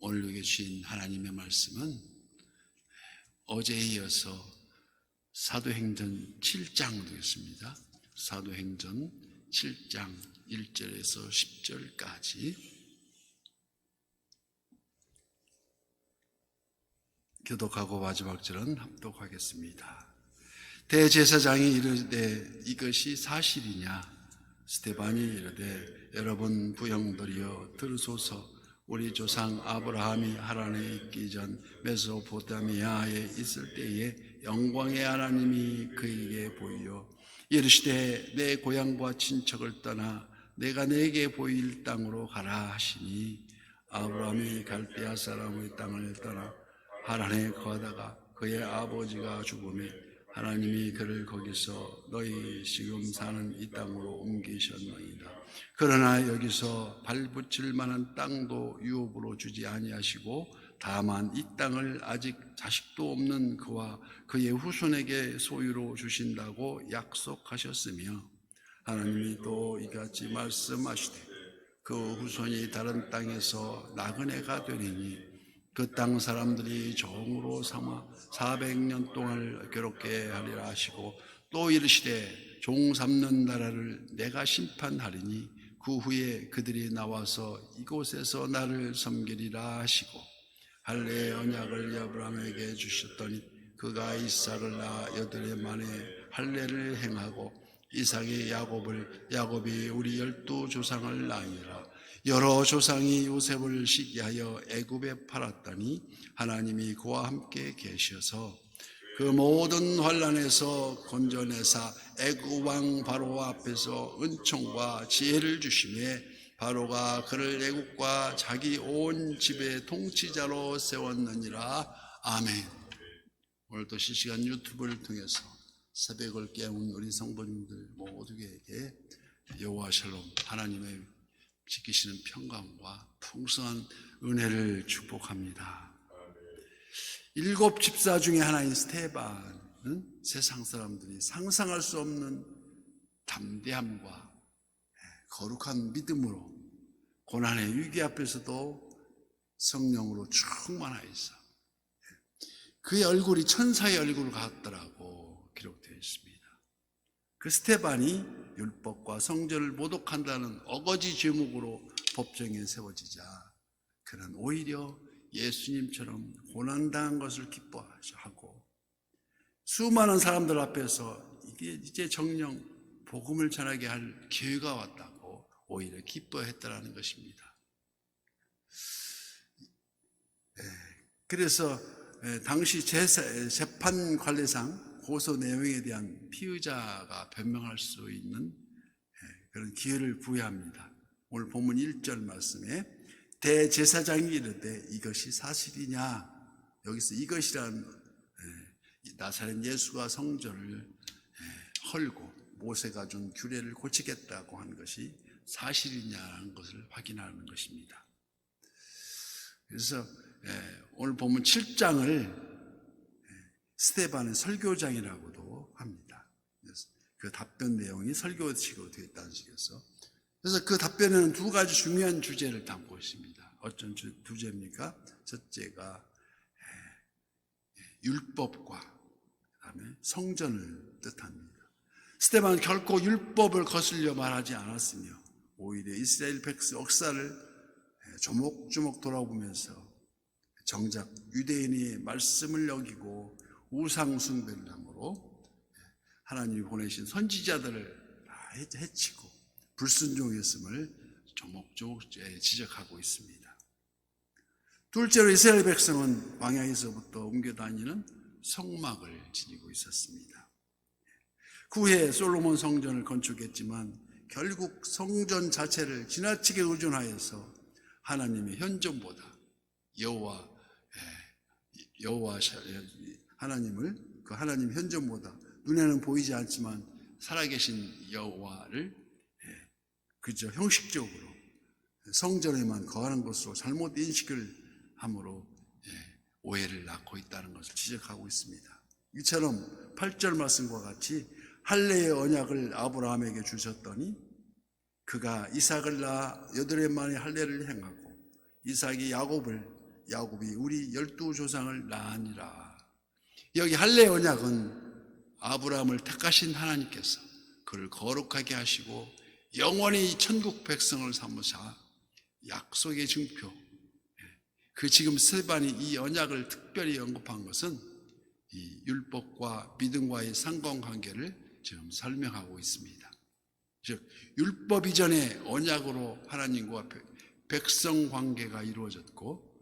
오늘 여기 주신 하나님의 말씀은 어제에 이어서 사도행전 7장 되겠습니다. 사도행전 7장 1절에서 10절까지 교독하고 마지막 절은 합독하겠습니다. 대제사장이 이르되 이것이 사실이냐? 스데반이 이르되 여러분 부형들이여 들으소서. 우리 조상 아브라함이 하란에 있기 전 메소포타미아에 있을 때에 영광의 하나님이 그에게 보이어 이르시되 내 고향과 친척을 떠나 내가 내게 보일 땅으로 가라 하시니 아브라함이 갈대아 사람의 땅을 떠나 하란에 거하다가 그의 아버지가 죽음에 하나님이 그를 거기서 너희 지금 사는 이 땅으로 옮기셨느니라. 그러나 여기서 발붙일 만한 땅도 유업으로 주지 아니하시고 다만 이 땅을 아직 자식도 없는 그와 그의 후손에게 소유로 주신다고 약속하셨으며 하나님이 또 이같이 말씀하시되 그 후손이 다른 땅에서 나그네가 되리니 그 땅 사람들이 종으로 삼아 400년 동안 괴롭게 하리라 하시고 또 이르시되 종 삼는 나라를 내가 심판하리니 그 후에 그들이 나와서 이곳에서 나를 섬기리라 하시고 할례의 언약을 아브라함에게 주셨더니 그가 이삭을 낳아 8해 만에 할례를 행하고 이삭이 야곱이 우리 12조상을 낳으니라. 여러 조상이 요셉을 시기하여 애굽에 팔았더니 하나님이 그와 함께 계셔서 그 모든 환난에서 건져내사 애굽 왕 바로 앞에서 은총과 지혜를 주시매 바로가 그를 애굽과 자기 온 집의 통치자로 세웠느니라. 아멘. 오늘도 실시간 유튜브를 통해서 새벽을 깨운 우리 성도님들 모두에게 여호와 샬롬 하나님의 지키시는 평강과 풍성한 은혜를 축복합니다. 7 집사 중에 하나인 스데반은 세상 사람들이 상상할 수 없는 담대함과 거룩한 믿음으로 고난의 위기 앞에서도 성령으로 충만하여서 그의 얼굴이 천사의 얼굴 같더라고 기록되어 있습니다. 그 스데반이 율법과 성전을 모독한다는 어거지 제목으로 법정에 세워지자 그는 오히려 예수님처럼 고난당한 것을 기뻐하고 수많은 사람들 앞에서 이제 정령 복음을 전하게 할 기회가 왔다고 오히려 기뻐했다라는 것입니다. 그래서 당시 재판 관례상 고소 내용에 대한 피의자가 변명할 수 있는 그런 기회를 부여합니다. 오늘 본문 1절 말씀에 대제사장이 이르되 이것이 사실이냐? 여기서 이것이란 나사렛 예수가 성전을 헐고 모세가 준 규례를 고치겠다고 한 것이 사실이냐는 것을 확인하는 것입니다. 그래서 오늘 본문 7장을 스데반의 설교장이라고도 합니다. 그 답변 내용이 설교식으로 되어 있다는 식이어서 그래서 그 답변에는 2가지 중요한 주제를 담고 있습니다. 어떤 주제입니까? 첫째가 율법과 그다음에 성전을 뜻합니다. 스데반은 결코 율법을 거슬려 말하지 않았으며 오히려 이스라엘 백성 역사를 조목조목 돌아보면서 정작 유대인이 말씀을 여기고 우상 숭배를 함으로 하나님이 보내신 선지자들을 다 해치고 불순종했음을 조목조목 지적하고 있습니다. 둘째로 이스라엘 백성은 광야에서부터 옮겨 다니는 성막을 지니고 있었습니다. 그 후에 솔로몬 성전을 건축했지만 결국 성전 자체를 지나치게 의존하여서 하나님의 현존보다 여호와 하나님을 그 하나님 현존보다 눈에는 보이지 않지만 살아계신 여호와를 그저 형식적으로 성전에만 거하는 것으로 잘못 인식을 함으로 오해를 낳고 있다는 것을 지적하고 있습니다. 이처럼 8절 말씀과 같이 할례의 언약을 아브라함에게 주셨더니 그가 이삭을 낳아 8해 만에 할례를 행하고 이삭이 야곱을 야곱이 우리 12조상을 낳으니라. 여기 할례 언약은 아브라함을 택하신 하나님께서 그를 거룩하게 하시고 영원히 천국 백성을 삼으사 약속의 증표, 그 지금 스데반이 이 언약을 특별히 언급한 것은 이 율법과 믿음과의 상관관계를 지금 설명하고 있습니다. 즉 율법 이전의 언약으로 하나님과 백성 관계가 이루어졌고,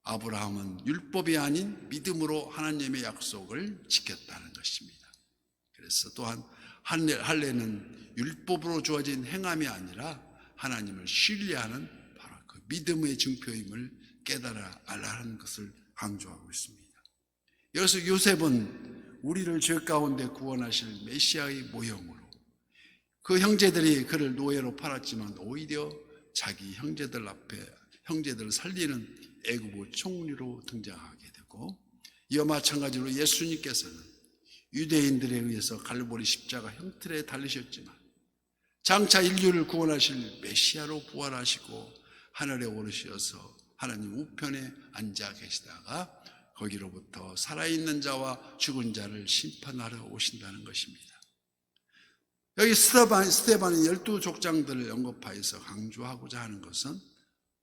아브라함은 율법이 아닌 믿음으로 하나님의 약속을 지켰다는 것입니다. 그래서 또한 할례는 율법으로 주어진 행함이 아니라 하나님을 신뢰하는 바로 그 믿음의 증표임을 깨달아 알라는 것을 강조하고 있습니다. 여기서 요셉은 우리를 죄 가운데 구원하실 메시아의 모형으로, 그 형제들이 그를 노예로 팔았지만 오히려 자기 형제들 앞에 형제들을 살리는 애굽의 총리로 등장하게 되고, 이와 마찬가지로 예수님께서는 유대인들에 의해서 갈보리 십자가 형틀에 달리셨지만 장차 인류를 구원하실 메시아로 부활하시고 하늘에 오르셔서 하나님 우편에 앉아 계시다가 거기로부터 살아있는 자와 죽은 자를 심판하러 오신다는 것입니다. 여기 스데반의 12족장들을 언급하여서 강조하고자 하는 것은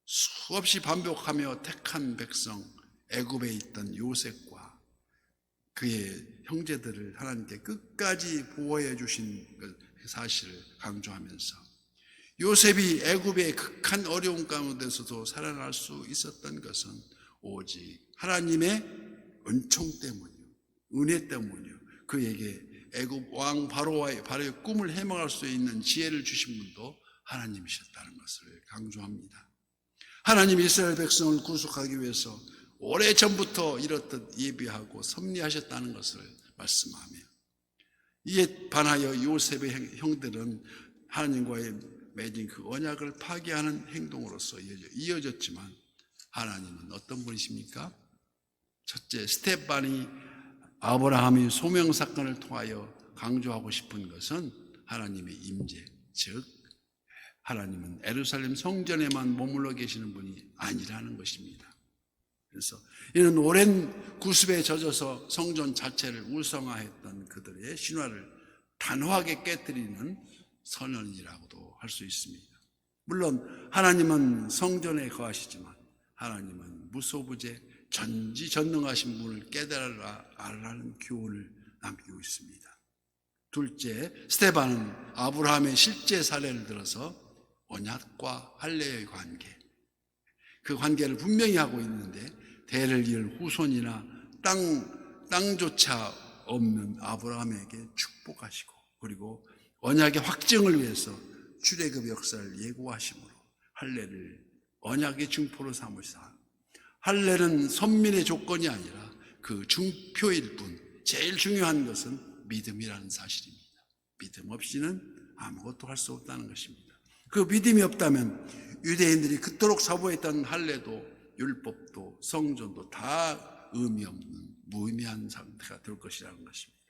수없이 반복하며 택한 백성 애굽에 있던 요셉과 그의 형제들을 하나님께 끝까지 보호해 주신 사실을 강조하면서, 요셉이 애굽의 극한 어려움 가운데서도 살아날 수 있었던 것은 오직 하나님의 은총 때문이요, 은혜 때문이요, 그에게 애굽 왕 바로의 꿈을 해몽할 수 있는 지혜를 주신 분도 하나님이셨다는 것을 강조합니다. 하나님 이스라엘 백성을 구속하기 위해서 오래전부터 이렇듯 예비하고 섭리하셨다는 것을 말씀하며, 이에 반하여 요셉의 형들은 하나님과의 맺은 그 언약을 파괴하는 행동으로서 이어졌지만, 하나님은 어떤 분이십니까? 첫째, 스데반이 아브라함의 소명 사건을 통하여 강조하고 싶은 것은 하나님의 임재, 즉 하나님은 예루살렘 성전에만 머물러 계시는 분이 아니라는 것입니다. 그래서 이는 오랜 구습에 젖어서 성전 자체를 우상화했던 그들의 신화를 단호하게 깨뜨리는 선언이라고도 할 수 있습니다. 물론 하나님은 성전에 거하시지만 하나님은 무소부재 전지전능하신 분을 깨달아 알라는 교훈을 남기고 있습니다. 둘째, 스데반은 아브라함의 실제 사례를 들어서 언약과 할례의 관계, 그 관계를 분명히 하고 있는데, 대를 이을 후손이나 땅조차 없는 아브라함에게 축복하시고, 그리고 언약의 확증을 위해서 출애굽 역사를 예고하심으로 할례를 언약의 증표로 삼으시다. 할례는 선민의 조건이 아니라 그 증표일 뿐, 제일 중요한 것은 믿음이라는 사실입니다. 믿음 없이는 아무것도 할 수 없다는 것입니다. 그 믿음이 없다면 유대인들이 그토록 사모했던 할례도 율법도 성전도 다 의미 없는 무의미한 상태가 될 것이라는 것입니다.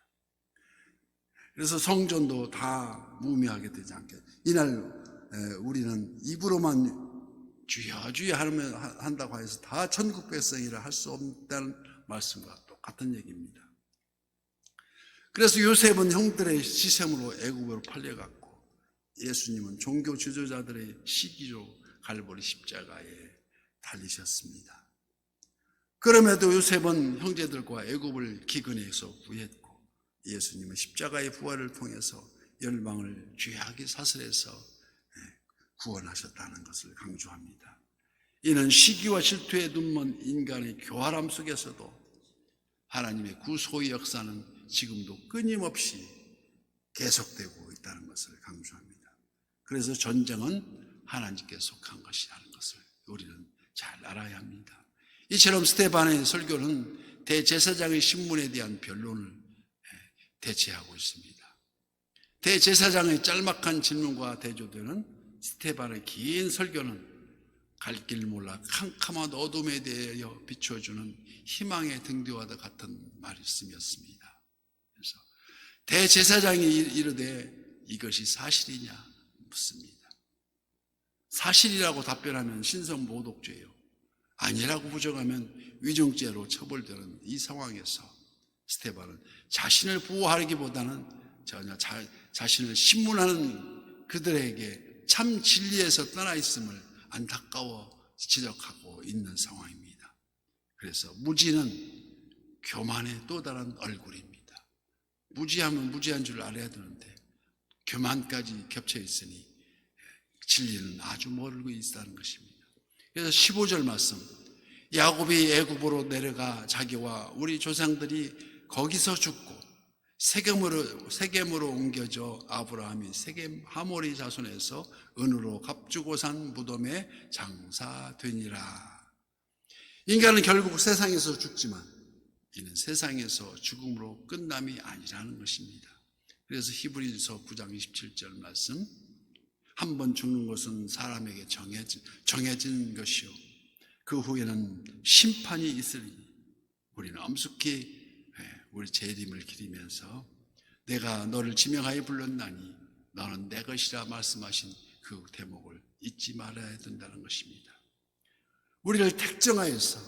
그래서 성전도 다 무의미하게 되지 않게, 이날 우리는 입으로만 주여 주여 한다고 해서 다 천국 백성이라 할 수 없다는 말씀과 똑같은 얘기입니다. 그래서 요셉은 형들의 시샘으로 애굽으로 팔려갔고, 예수님은 종교 지도자들의 시기로 갈보리 십자가에 달리셨습니다. 그럼에도 요셉은 형제들과 애굽을 기근해서 구했고, 예수님은 십자가의 부활을 통해서 열방을 죄악의 사슬에서 구원하셨다는 것을 강조합니다. 이는 시기와 질투에 눈먼 인간의 교활함 속에서도 하나님의 구속의 역사는 지금도 끊임없이 계속되고 있다는 것을 강조합니다. 그래서 전쟁은 하나님께 속한 것이라는 것을 우리는 잘 알아야 합니다. 이처럼 스데반의 설교는 대제사장의 신문에 대한 변론을 대체하고 있습니다. 대제사장의 짤막한 질문과 대조되는 스데반의 긴 설교는 갈 길 몰라 캄캄한 어둠에 대하여 비춰주는 희망의 등대와 같은 말씀이었습니다. 그래서 대제사장이 이르되 이것이 사실이냐 묻습니다. 사실이라고 답변하면 신성모독죄예요. 아니라고 부정하면 위증죄로 처벌되는 이 상황에서 스데반은 자신을 보호하기보다는 전혀 자신을 신문하는 그들에게 참 진리에서 떠나 있음을 안타까워 지적하고 있는 상황입니다. 그래서 무지는 교만의 또 다른 얼굴입니다. 무지하면 무지한 줄 알아야 되는데 교만까지 겹쳐 있으니 진리는 아주 멀고 있다는 것입니다. 그래서 15절 말씀, 야곱이 애굽으로 내려가 자기와 우리 조상들이 거기서 죽고 세겜으로 옮겨져 아브라함이 세겜 하모리 자손에서 은으로 값주고 산 무덤에 장사되니라. 인간은 결국 세상에서 죽지만 이는 세상에서 죽음으로 끝남이 아니라는 것입니다. 그래서 히브리서 9장 27절 말씀, 한 번 죽는 것은 사람에게 정해진 것이요 그 후에는 심판이 있으니 우리는 엄숙히 우리 재림을 기리면서 내가 너를 지명하여 불렀나니 너는 내 것이라 말씀하신 그 대목을 잊지 말아야 된다는 것입니다. 우리를 택정하여서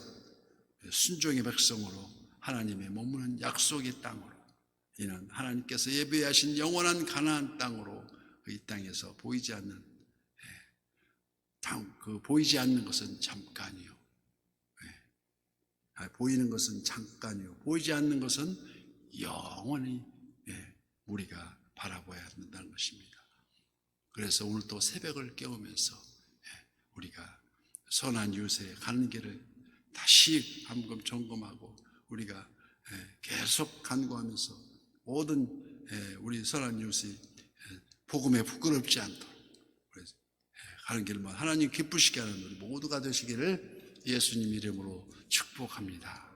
순종의 백성으로 하나님의 머무는 약속의 땅으로, 이는 하나님께서 예비하신 영원한 가나안 땅으로 이 땅에서 보이지 않는 보이지 않는 것은 잠깐이요, 보이는 것은 잠깐이요, 보이지 않는 것은 영원히 우리가 바라봐야 된다는 것입니다. 그래서 오늘 또 새벽을 깨우면서 우리가 선한 이웃에 가는 길을 다시 한번 점검하고 우리가 계속 간구하면서 모든 우리 선한 이웃이 복음에 부끄럽지 않도록 가는 길만 하나님 기쁘시게 하는 우리 모두가 되시기를 예수님 이름으로 축복합니다.